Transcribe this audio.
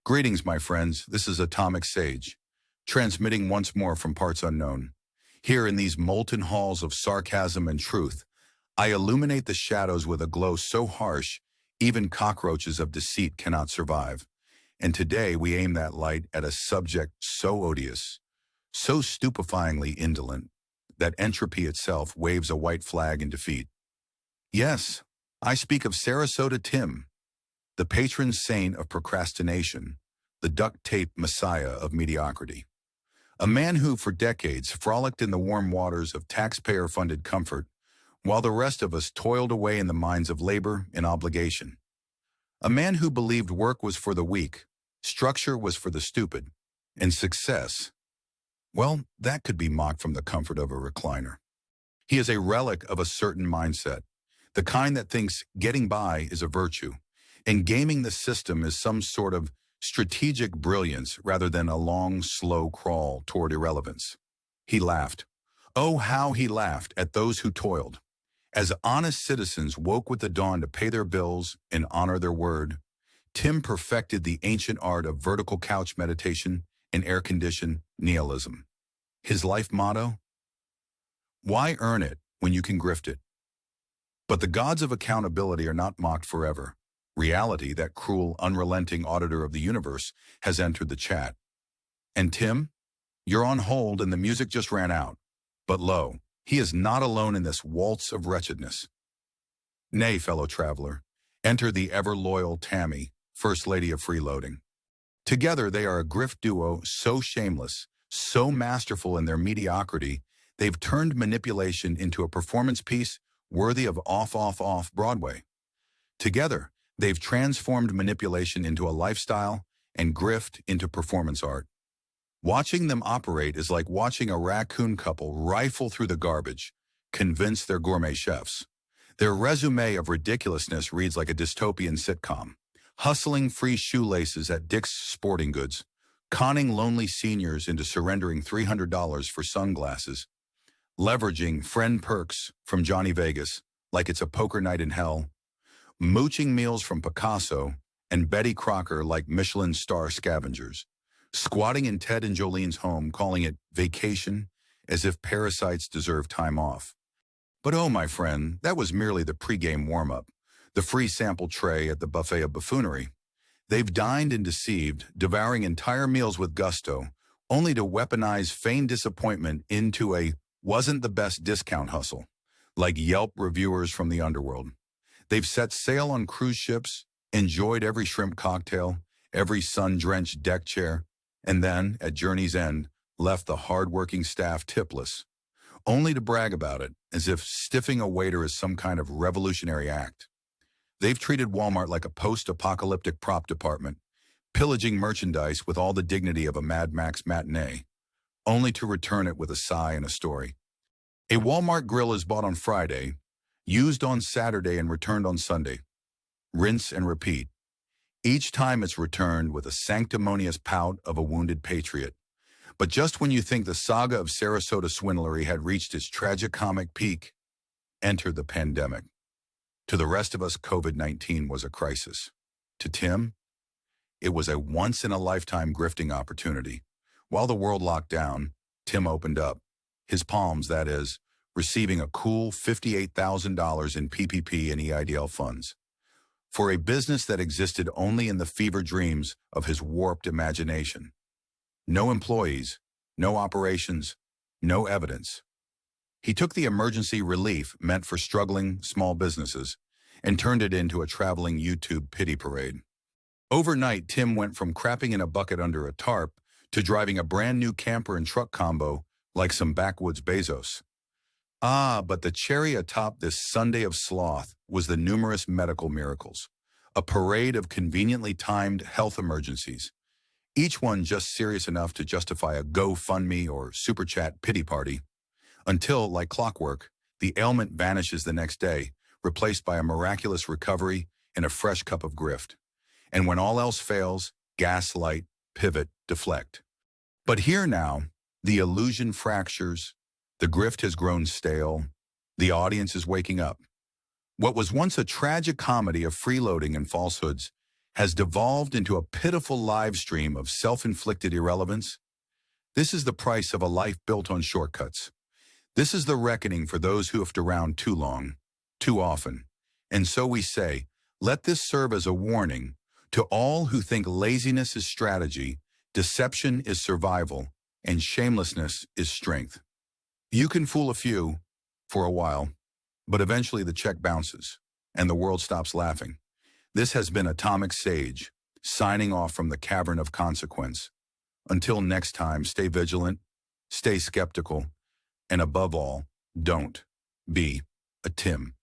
Greetings, my friends. This is Atomic Sage, transmitting once more from parts unknown. Here in these molten halls of sarcasm and truth, I illuminate the shadows with a glow so harsh, even cockroaches of deceit cannot survive. And today we aim that light at a subject so odious, so stupefyingly indolent, that entropy itself waves a white flag in defeat. Yes, I speak of Sarasota Tim, the patron saint of procrastination, the duct tape messiah of mediocrity. A man who, for decades, frolicked in the warm waters of taxpayer-funded comfort, while the rest of us toiled away in the mines of labor and obligation. A man who believed work was for the weak, structure was for the stupid, and success, well, that could be mocked from the comfort of a recliner. He is a relic of a certain mindset, the kind that thinks getting by is a virtue, and gaming the system is some sort of strategic brilliance rather than a long, slow crawl toward irrelevance. He laughed. Oh, how he laughed at those who toiled. As honest citizens woke with the dawn to pay their bills and honor their word, Tim perfected the ancient art of vertical couch meditation and air-conditioned nihilism. His life motto? Why earn it when you can grift it? But the gods of accountability are not mocked forever. Reality, that cruel, unrelenting auditor of the universe, has entered the chat. And Tim, you're on hold and the music just ran out. But lo, he is not alone in this waltz of wretchedness. Nay, fellow traveler, enter the ever-loyal Tammy, First Lady of Freeloading. Together they are a grift duo so shameless, so masterful in their mediocrity, they've turned manipulation into a performance piece worthy of off Broadway. Together, they've transformed manipulation into a lifestyle and grift into performance art. Watching them operate is like watching a raccoon couple rifle through the garbage, convince they're gourmet chefs. Their resume of ridiculousness reads like a dystopian sitcom, hustling free shoelaces at Dick's Sporting Goods, conning lonely seniors into surrendering $300 for sunglasses, leveraging friend perks from Johnny Vegas like it's a poker night in hell, mooching meals from Picasso and Betty Crocker like Michelin star scavengers, squatting in Ted and Jolene's home calling it vacation as if parasites deserve time off. But oh, my friend, that was merely the pregame warm-up, the free sample tray at the buffet of buffoonery. They've dined and deceived, devouring entire meals with gusto, only to weaponize feigned disappointment into a wasn't the best discount hustle, like Yelp reviewers from the underworld. They've set sail on cruise ships, enjoyed every shrimp cocktail, every sun-drenched deck chair, and then, at journey's end, left the hard-working staff tipless, only to brag about it, as if stiffing a waiter is some kind of revolutionary act. They've treated Walmart like a post-apocalyptic prop department, pillaging merchandise with all the dignity of a Mad Max matinee, only to return it with a sigh and a story. A Walmart grill is bought on Friday, used on Saturday and returned on Sunday. Rinse and repeat. Each time it's returned with a sanctimonious pout of a wounded patriot. But just when you think the saga of Sarasota swindlery had reached its tragicomic peak, enter the pandemic. To the rest of us, COVID-19 was a crisis. To Tim, it was a once-in-a-lifetime grifting opportunity. While the world locked down, Tim opened up. His palms, that is, receiving a cool $58,000 in PPP and EIDL funds. For a business that existed only in the fever dreams of his warped imagination. No employees, no operations, no evidence. He took the emergency relief meant for struggling small businesses and turned it into a traveling YouTube pity parade. Overnight, Tim went from crapping in a bucket under a tarp to driving a brand new camper and truck combo like some backwoods Bezos. Ah, but the cherry atop this Sunday of sloth was the numerous medical miracles, a parade of conveniently timed health emergencies, each one just serious enough to justify a GoFundMe or Super Chat pity party, until, like clockwork, the ailment vanishes the next day, replaced by a miraculous recovery and a fresh cup of grift. And when all else fails, gaslight, pivot, deflect. But here now, the illusion fractures, the grift has grown stale, the audience is waking up. What was once a tragic comedy of freeloading and falsehoods has devolved into a pitiful live stream of self-inflicted irrelevance. This is the price of a life built on shortcuts. This is the reckoning for those who hoofed around too long, too often. And so we say, let this serve as a warning to all who think laziness is strategy, deception is survival, and shamelessness is strength. You can fool a few for a while, but eventually the check bounces and the world stops laughing. This has been Atomic Sage, signing off from the cavern of consequence. Until next time, stay vigilant, stay skeptical, and above all, don't be a Tim.